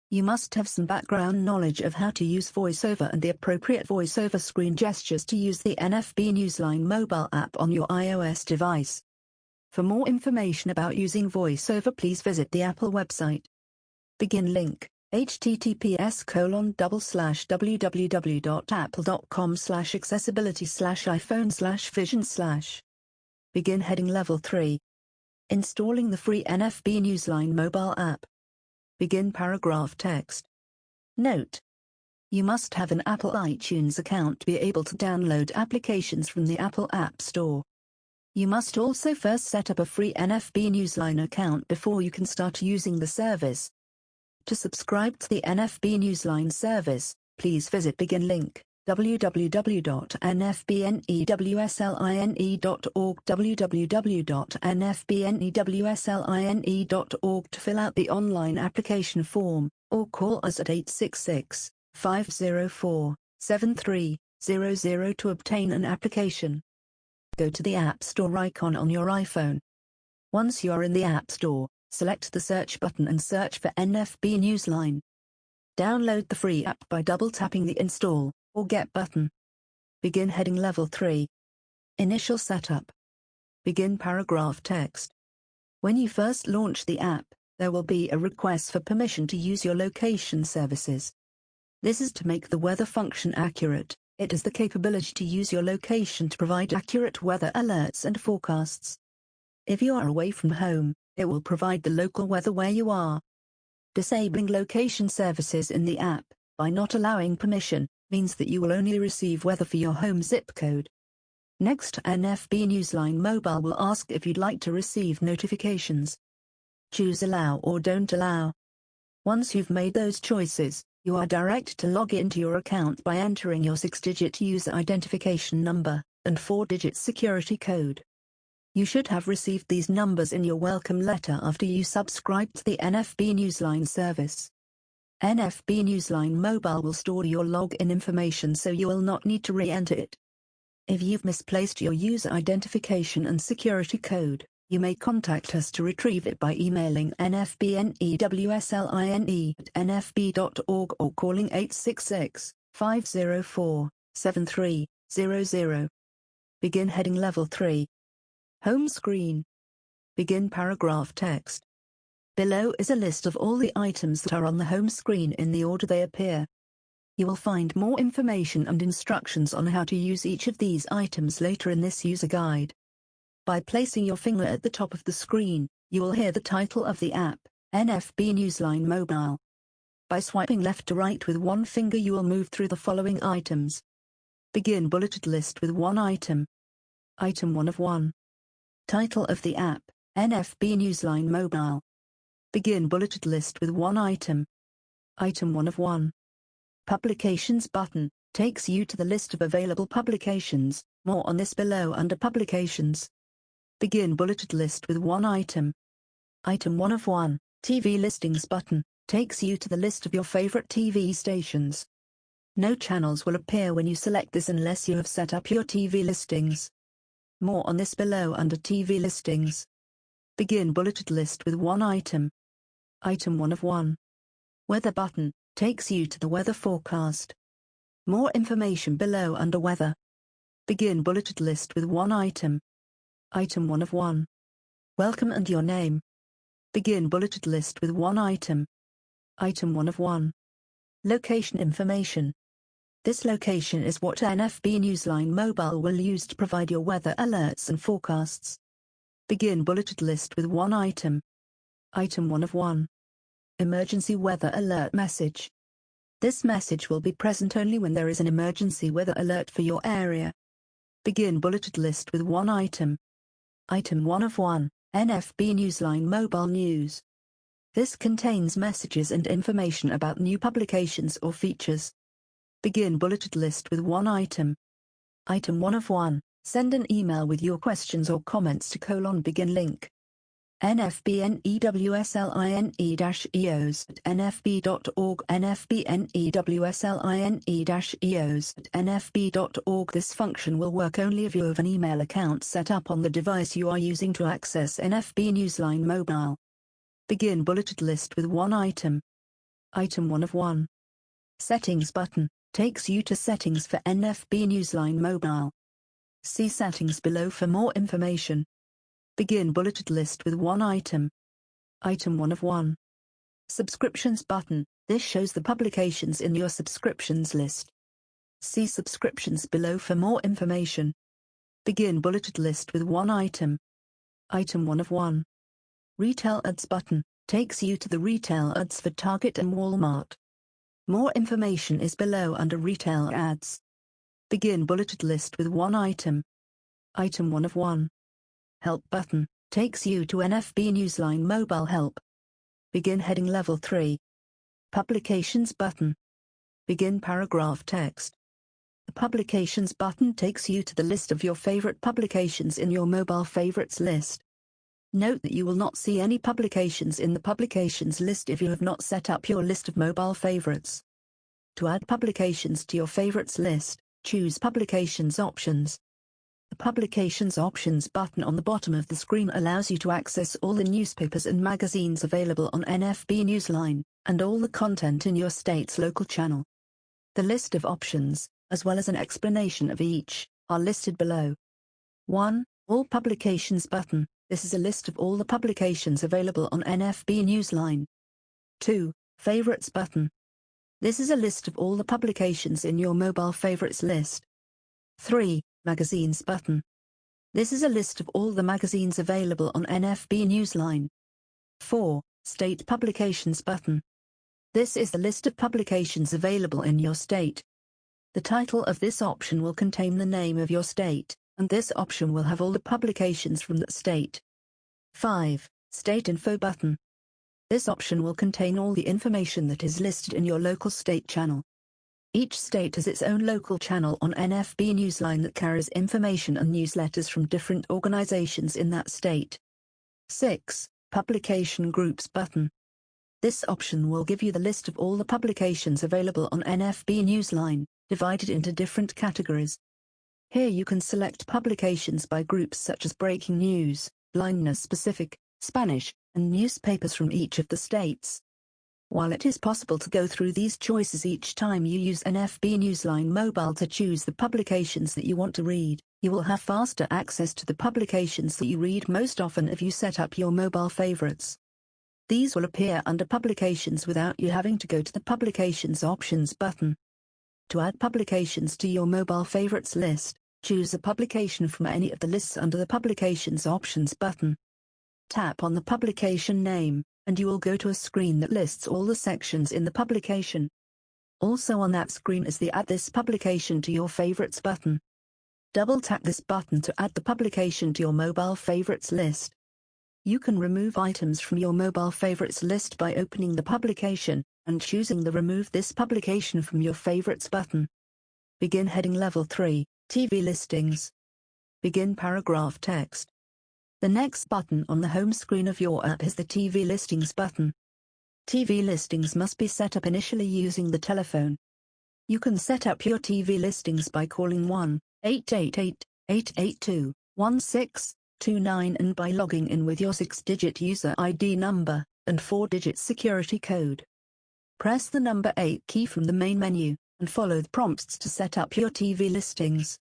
Speaker 1: you must have some background knowledge of how to use VoiceOver and the appropriate VoiceOver screen gestures to use the NFB Newsline mobile app on your iOS device. For more information about using VoiceOver, please visit the Apple website. Begin link: https://www.apple.com/accessibility/iphone/vision/. Begin heading level 3. Installing the free NFB Newsline mobile app. Begin paragraph text. Note: you must have an Apple iTunes account to be able to download applications from the Apple App Store. You must also first set up a free NFB Newsline account before you can start using the service. To subscribe to the NFB Newsline service, please visit begin link: www.nfbnewsline.org www.nfbnewsline.org to fill out the online application form, or call us at 866-504-7300 to obtain an application. Go to the App Store icon on your iPhone. Once you are in the App Store, select the search button and search for NFB Newsline. Download the free app by double-tapping the Install or Get button. Begin heading level 3. Initial setup. Begin paragraph text. When you first launch the app, there will be a request for permission to use your location services. This is to make the weather function accurate. It has the capability to use your location to provide accurate weather alerts and forecasts. If you are away from home, it will provide the local weather where you are. Disabling location services in the app, by not allowing permission, means that you will only receive weather for your home zip code. Next, NFB Newsline Mobile will ask if you'd like to receive notifications. Choose Allow or Don't Allow. Once you've made those choices, you are directed to log into your account by entering your 6-digit user identification number and 4-digit security code. You should have received these numbers in your welcome letter after you subscribed to the NFB Newsline service. NFB Newsline Mobile will store your login information so you will not need to re-enter it. If you've misplaced your user identification and security code, you may contact us to retrieve it by emailing nfbnewsline@nfb.org or calling 866-504-7300. Begin heading level 3. Home screen. Begin paragraph text. Below is a list of all the items that are on the home screen in the order they appear. You will find more information and instructions on how to use each of these items later in this user guide. By placing your finger at the top of the screen, you will hear the title of the app, NFB Newsline Mobile. By swiping left to right with one finger you will move through the following items. Begin bulleted list with one item. Item 1 of 1. Title of the app, NFB Newsline Mobile. Begin bulleted list with one item. Item 1 of 1. Publications button takes you to the list of available publications. More on this below under Publications. Begin bulleted list with one item. Item 1 of 1. TV listings button takes you to the list of your favorite TV stations. No channels will appear when you select this unless you have set up your TV listings. More on this below under TV listings. Begin bulleted list with one item. Item 1 of 1. Weather button takes you to the weather forecast. More information below under Weather. Begin bulleted list with one item. Item 1 of 1. Welcome and your name. Begin bulleted list with one item. Item 1 of 1. Location information. This location is what NFB Newsline Mobile will use to provide your weather alerts and forecasts. Begin bulleted list with one item. Item 1 of 1. Emergency weather alert message. This message will be present only when there is an emergency weather alert for your area. Begin bulleted list with one item. Item 1 of 1, NFB Newsline Mobile News. This contains messages and information about new publications or features. Begin bulleted list with one item. Item 1 of 1, send an email with your questions or comments to begin link. nfb-newsline-eos@nfb.org nfb-newsline-eos@nfb.org. This function will work only if you have an email account set up on the device you are using to access NFB Newsline Mobile. Begin bulleted list with one item. Item 1 of 1. Settings button takes you to settings for NFB Newsline Mobile. See settings below for more information. Begin bulleted list with one item. Item 1 of 1. Subscriptions button. This shows the publications in your subscriptions list. See subscriptions below for more information. Begin bulleted list with one item. Item 1 of 1. Retail ads button takes you to the retail ads for Target and Walmart. More information is below under Retail Ads. Begin bulleted list with one item. Item 1 of 1. Help button takes you to NFB Newsline Mobile Help. Begin heading level 3. Publications button. Begin paragraph text. The Publications button takes you to the list of your favorite publications in your mobile favorites list. Note that you will not see any publications in the Publications list if you have not set up your list of mobile favorites. To add publications to your favorites list, choose Publications Options. The Publications Options button on the bottom of the screen allows you to access all the newspapers and magazines available on NFB Newsline, and all the content in your state's local channel. The list of options, as well as an explanation of each, are listed below. 1. All Publications button. This is a list of all the publications available on NFB Newsline. 2. Favorites button. This is a list of all the publications in your mobile favorites list. 3. Magazines button. This is a list of all the magazines available on NFB Newsline. 4. State Publications button. This is the list of publications available in your state. The title of this option will contain the name of your state, and this option will have all the publications from that state. 5. State Info button. This option will contain all the information that is listed in your local state channel. Each state has its own local channel on NFB Newsline that carries information and newsletters from different organizations in that state. 6. Publication Groups button. This option will give you the list of all the publications available on NFB Newsline, divided into different categories. Here you can select publications by groups such as breaking news, blindness specific, Spanish, and newspapers from each of the states. While it is possible to go through these choices each time you use NFB Newsline Mobile to choose the publications that you want to read, you will have faster access to the publications that you read most often if you set up your mobile favorites. These will appear under Publications without you having to go to the Publications Options button. To add publications to your mobile favorites list, choose a publication from any of the lists under the Publications Options button. Tap on the publication name, and you will go to a screen that lists all the sections in the publication. Also on that screen is the Add this publication to your favorites button. Double-tap this button to add the publication to your mobile favorites list. You can remove items from your mobile favorites list by opening the publication and choosing the Remove this publication from your favorites button. Begin heading Level 3, TV Listings. Begin paragraph text. The next button on the home screen of your app is the TV Listings button. TV listings must be set up initially using the telephone. You can set up your TV listings by calling 1-888-882-1629 and by logging in with your 6-digit user ID number and 4-digit security code. Press the number 8 key from the main menu and follow the prompts to set up your TV listings.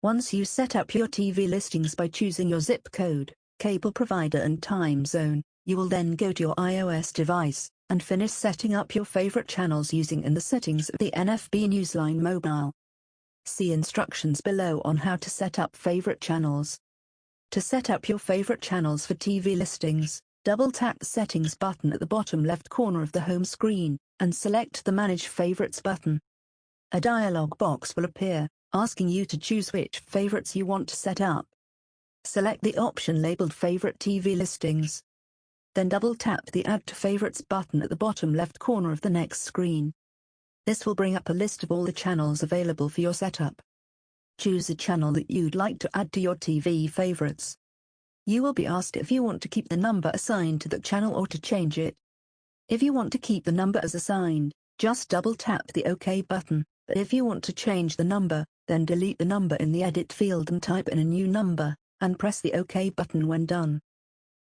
Speaker 1: Once you set up your TV listings by choosing your zip code, cable provider and time zone, you will then go to your iOS device and finish setting up your favorite channels using in the settings of the NFB Newsline Mobile. See instructions below on how to set up favorite channels. To set up your favorite channels for TV listings, double-tap the Settings button at the bottom left corner of the home screen and select the Manage Favorites button. A dialog box will appear, asking you to choose which favorites you want to set up. Select the option labeled Favorite TV Listings. Then double-tap the Add to Favorites button at the bottom left corner of the next screen. This will bring up a list of all the channels available for your setup. Choose a channel that you'd like to add to your TV favorites. You will be asked if you want to keep the number assigned to that channel or to change it. If you want to keep the number as assigned, just double-tap the OK button, but if you want to change the number, then delete the number in the Edit field and type in a new number, and press the OK button when done.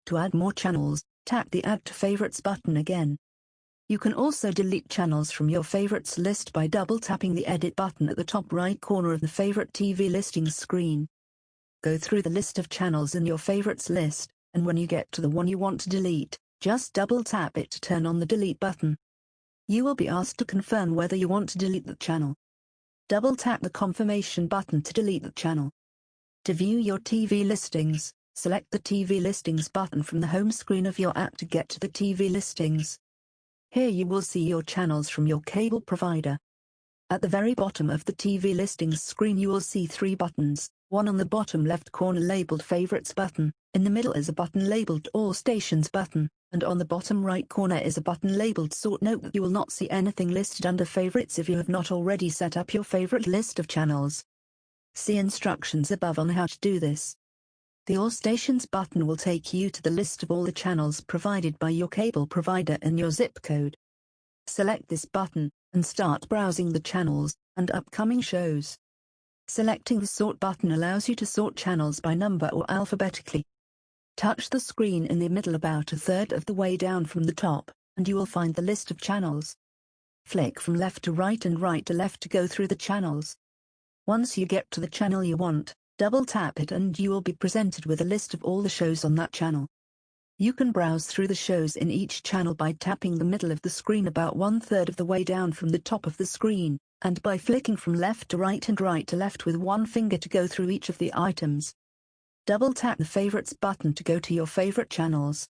Speaker 1: To add more channels, tap the Add to Favorites button again. You can also delete channels from your favorites list by double-tapping the Edit button at the top right corner of the Favorite TV Listings screen. Go through the list of channels in your favorites list, and when you get to the one you want to delete, just double-tap it to turn on the Delete button. You will be asked to confirm whether you want to delete the channel. Double-tap the Confirmation button to delete the channel. To view your TV listings, select the TV Listings button from the home screen of your app to get to the TV listings. Here you will see your channels from your cable provider. At the very bottom of the TV listings screen you will see 3 buttons, one on the bottom left corner labeled Favorites button, in the middle is a button labeled All Stations button, and on the bottom right corner is a button labeled Sort. Note that you will not see anything listed under Favorites if you have not already set up your favorite list of channels. See instructions above on how to do this. The All Stations button will take you to the list of all the channels provided by your cable provider and your zip code. Select this button, and start browsing the channels and upcoming shows. Selecting the Sort button allows you to sort channels by number or alphabetically. Touch the screen in the middle about a third of the way down from the top, and you will find the list of channels. Flick from left to right and right to left to go through the channels. Once you get to the channel you want, double-tap it and you will be presented with a list of all the shows on that channel. You can browse through the shows in each channel by tapping the middle of the screen about 1/3 of the way down from the top of the screen, and by flicking from left to right and right to left with one finger to go through each of the items. Double-tap the Favorites button to go to your favorite channels.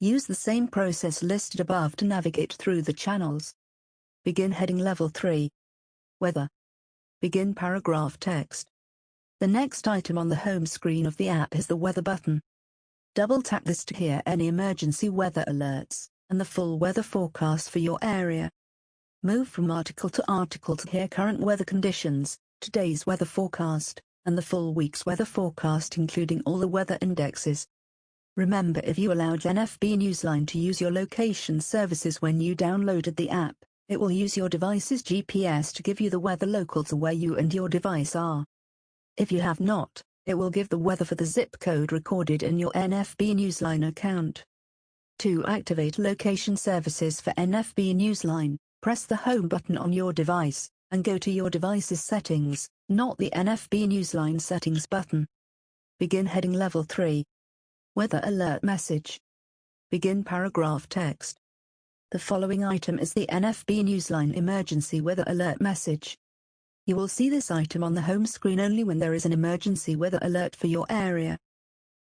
Speaker 1: Use the same process listed above to navigate through the channels. Begin heading Level 3. Weather. Begin paragraph text. The next item on the home screen of the app is the Weather button. Double-tap this to hear any emergency weather alerts, and the full weather forecast for your area. Move from article to article to hear current weather conditions, today's weather forecast, and the full week's weather forecast including all the weather indexes. Remember, if you allowed NFB Newsline to use your location services when you downloaded the app, it will use your device's GPS to give you the weather local to where you and your device are. If you have not, it will give the weather for the zip code recorded in your NFB Newsline account. To activate location services for NFB Newsline, press the Home button on your device, and go to your device's settings, not the NFB Newsline settings button. Begin heading Level 3. Weather Alert Message. Begin paragraph text. The following item is the NFB Newsline Emergency Weather Alert Message. You will see this item on the home screen only when there is an emergency weather alert for your area.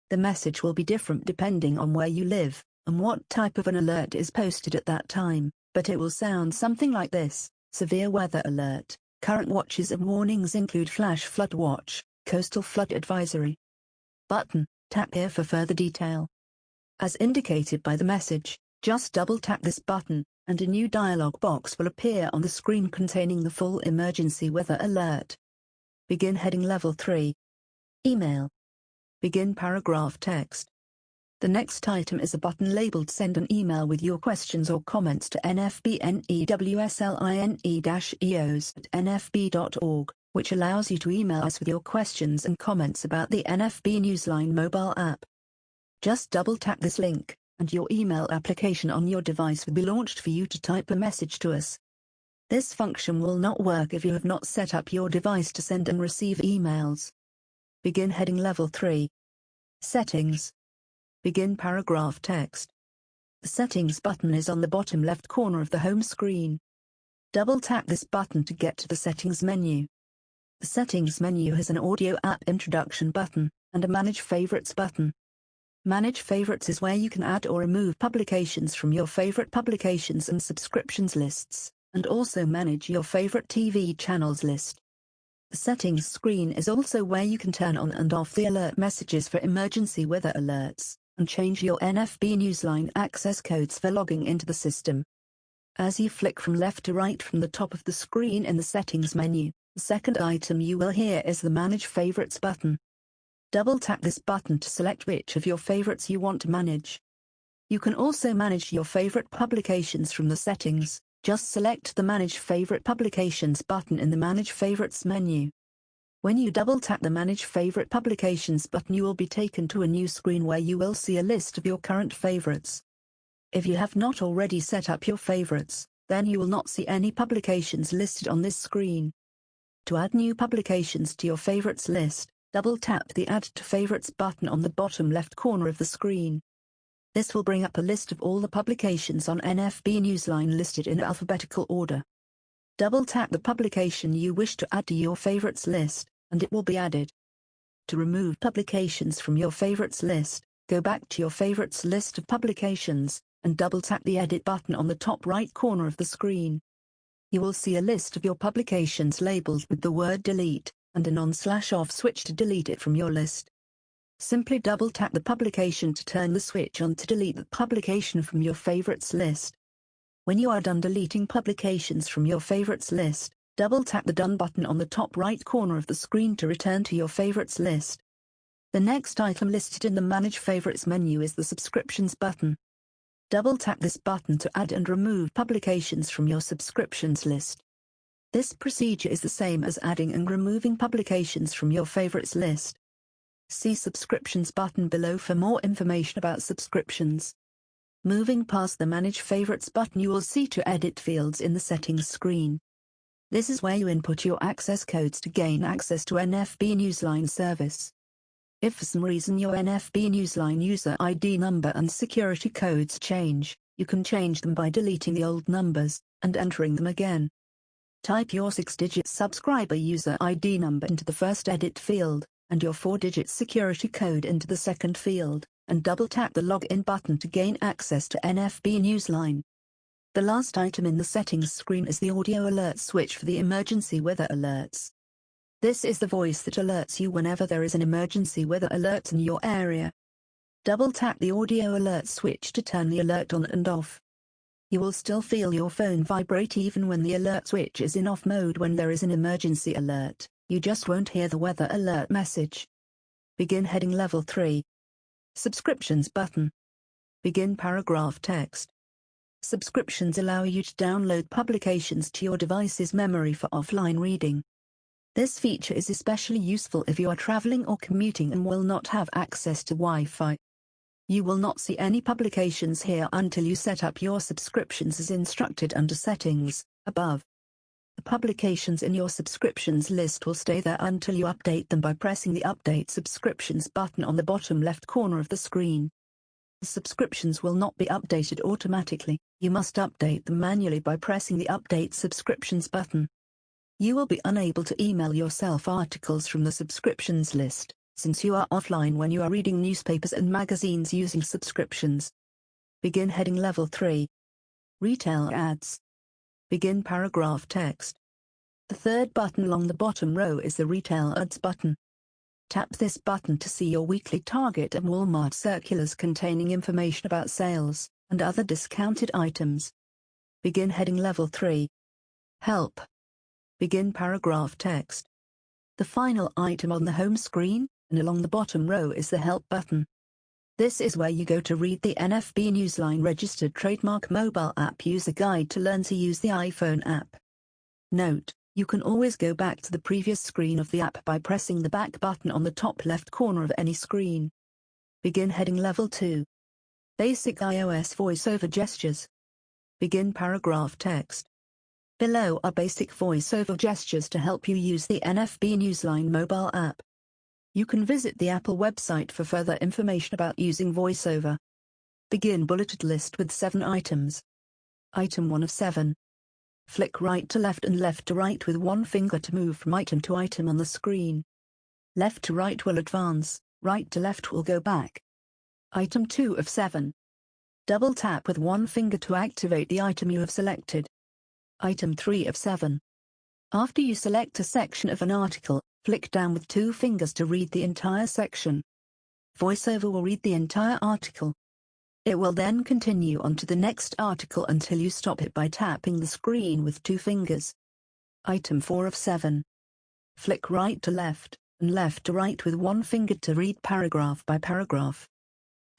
Speaker 1: The message will be different depending on where you live, and what type of an alert is posted at that time, but it will sound something like this: Severe Weather Alert. Current watches and warnings include Flash Flood Watch, Coastal Flood Advisory. Button, tap here for further detail. As indicated by the message, just double-tap this button, and a new dialog box will appear on the screen containing the full emergency weather alert. Begin heading Level 3. Email. Begin paragraph text. The next item is a button labeled Send an email with your questions or comments to nfb-newsline@nfb.org, which allows you to email us with your questions and comments about the NFB Newsline mobile app. Just double-tap this link, and your email application on your device will be launched for you to type a message to us. This function will not work if you have not set up your device to send and receive emails. Begin heading Level 3. Settings. Begin paragraph text. The Settings button is on the bottom left corner of the home screen. Double-tap this button to get to the Settings menu. The Settings menu has an Audio App Introduction button, and a Manage Favorites button. Manage Favorites is where you can add or remove publications from your favorite publications and subscriptions lists, and also manage your favorite TV channels list. The Settings screen is also where you can turn on and off the alert messages for emergency weather alerts, and change your NFB Newsline access codes for logging into the system. As you flick from left to right from the top of the screen in the Settings menu, the second item you will hear is the Manage Favorites button. Double-tap this button to select which of your favorites you want to manage. You can also manage your favorite publications from the settings. Just select the Manage Favorite Publications button in the Manage Favorites menu. When you double-tap the Manage Favorite Publications button, you will be taken to a new screen where you will see a list of your current favorites. If you have not already set up your favorites, then you will not see any publications listed on this screen. To add new publications to your favorites list, double-tap the Add to Favorites button on the bottom left corner of the screen. This will bring up a list of all the publications on NFB Newsline listed in alphabetical order. Double-tap the publication you wish to add to your favorites list, and it will be added. To remove publications from your favorites list, go back to your favorites list of publications, and double-tap the Edit button on the top right corner of the screen. You will see a list of your publications labeled with the word Delete, and an on/off switch to delete it from your list. Simply double-tap the publication to turn the switch on to delete the publication from your favorites list. When you are done deleting publications from your favorites list, double-tap the Done button on the top right corner of the screen to return to your favorites list. The next item listed in the Manage Favorites menu is the Subscriptions button. Double-tap this button to add and remove publications from your subscriptions list. This procedure is the same as adding and removing publications from your favorites list. See Subscriptions button below for more information about subscriptions. Moving past the Manage Favorites button, you will see two edit fields in the Settings screen. This is where you input your access codes to gain access to NFB Newsline service. If for some reason your NFB Newsline user ID number and security codes change, you can change them by deleting the old numbers and entering them again. Type your 6-digit subscriber user ID number into the first edit field, and your 4-digit security code into the second field, and double-tap the Login button to gain access to NFB Newsline. The last item in the Settings screen is the Audio Alert switch for the emergency weather alerts. This is the voice that alerts you whenever there is an emergency weather alert in your area. Double-tap the Audio Alert switch to turn the alert on and off. You will still feel your phone vibrate even when the alert switch is in off mode when there is an emergency alert. You just won't hear the weather alert message. Begin heading Level 3. Subscriptions button. Begin paragraph text. Subscriptions allow you to download publications to your device's memory for offline reading. This feature is especially useful if you are traveling or commuting and will not have access to Wi-Fi. You will not see any publications here until you set up your subscriptions as instructed under Settings, above. The publications in your subscriptions list will stay there until you update them by pressing the Update Subscriptions button on the bottom left corner of the screen. The subscriptions will not be updated automatically. You must update them manually by pressing the Update Subscriptions button. You will be unable to email yourself articles from the subscriptions list, since you are offline when you are reading newspapers and magazines using subscriptions. Begin heading Level 3. Retail Ads. Begin paragraph text. The third button along the bottom row is the Retail Ads button. Tap this button to see your weekly Target and Walmart circulars containing information about sales and other discounted items. Begin heading Level 3. Help. Begin paragraph text. The final item on the home screen and along the bottom row is the Help button. This is where you go to read the NFB Newsline registered trademark mobile app user guide to learn to use the iPhone app. Note, you can always go back to the previous screen of the app by pressing the back button on the top left corner of any screen. Begin heading Level 2. Basic iOS voiceover gestures. Begin paragraph text. Below are basic voiceover gestures to help you use the NFB Newsline mobile app. You can visit the Apple website for further information about using voiceover. Begin bulleted list with 7 items. Item 1 of 7. Flick right to left and left to right with one finger to move from item to item on the screen. Left to right will advance, right to left will go back. Item 2 of 7. Double tap with one finger to activate the item you have selected. Item 3 of 7. After you select a section of an article, flick down with 2 fingers to read the entire section. VoiceOver will read the entire article. It will then continue on to the next article until you stop it by tapping the screen with 2 fingers. Item 4 of 7. Flick right to left and left to right with one finger to read paragraph by paragraph.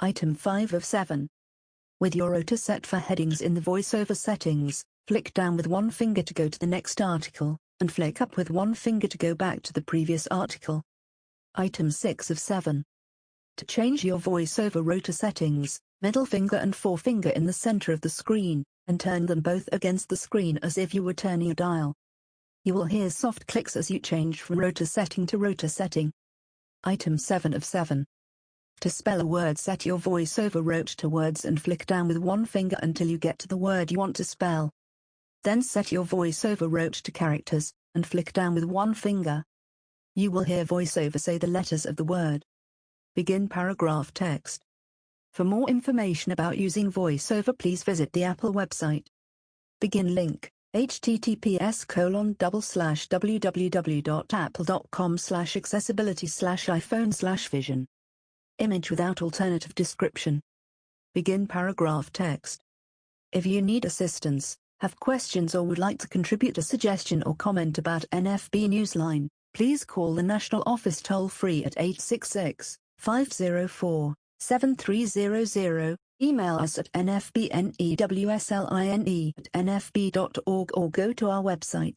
Speaker 1: Item 5 of 7. With your rotor set for headings in the VoiceOver settings, flick down with one finger to go to the next article, and flick up with one finger to go back to the previous article. Item 6 of 7. To change your VoiceOver rotor settings, middle finger and forefinger in the center of the screen, and turn them both against the screen as if you were turning a dial. You will hear soft clicks as you change from rotor setting to rotor setting. Item 7 of 7. To spell a word, set your VoiceOver rotor to words and flick down with one finger until you get to the word you want to spell. Then set your VoiceOver rotor to characters, and flick down with one finger. You will hear VoiceOver say the letters of the word. Begin paragraph text. For more information about using VoiceOver, please visit the Apple website. Begin link, https://www.apple.com/accessibility/iPhone/vision. Image without alternative description. Begin paragraph text. If you need assistance, have questions or would like to contribute a suggestion or comment about NFB Newsline, please call the National Office toll-free at 866-504-7300, email us at nfbnewsline@nfb.org or go to our website.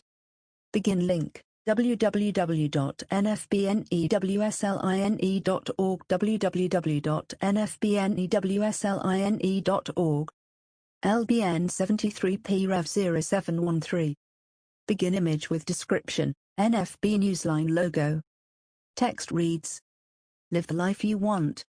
Speaker 1: Begin link, www.nfbnewsline.org www.nfbnewsline.org LBN 73P Rev 0713. Begin image with description, NFB Newsline logo. Text reads: Live the life you want.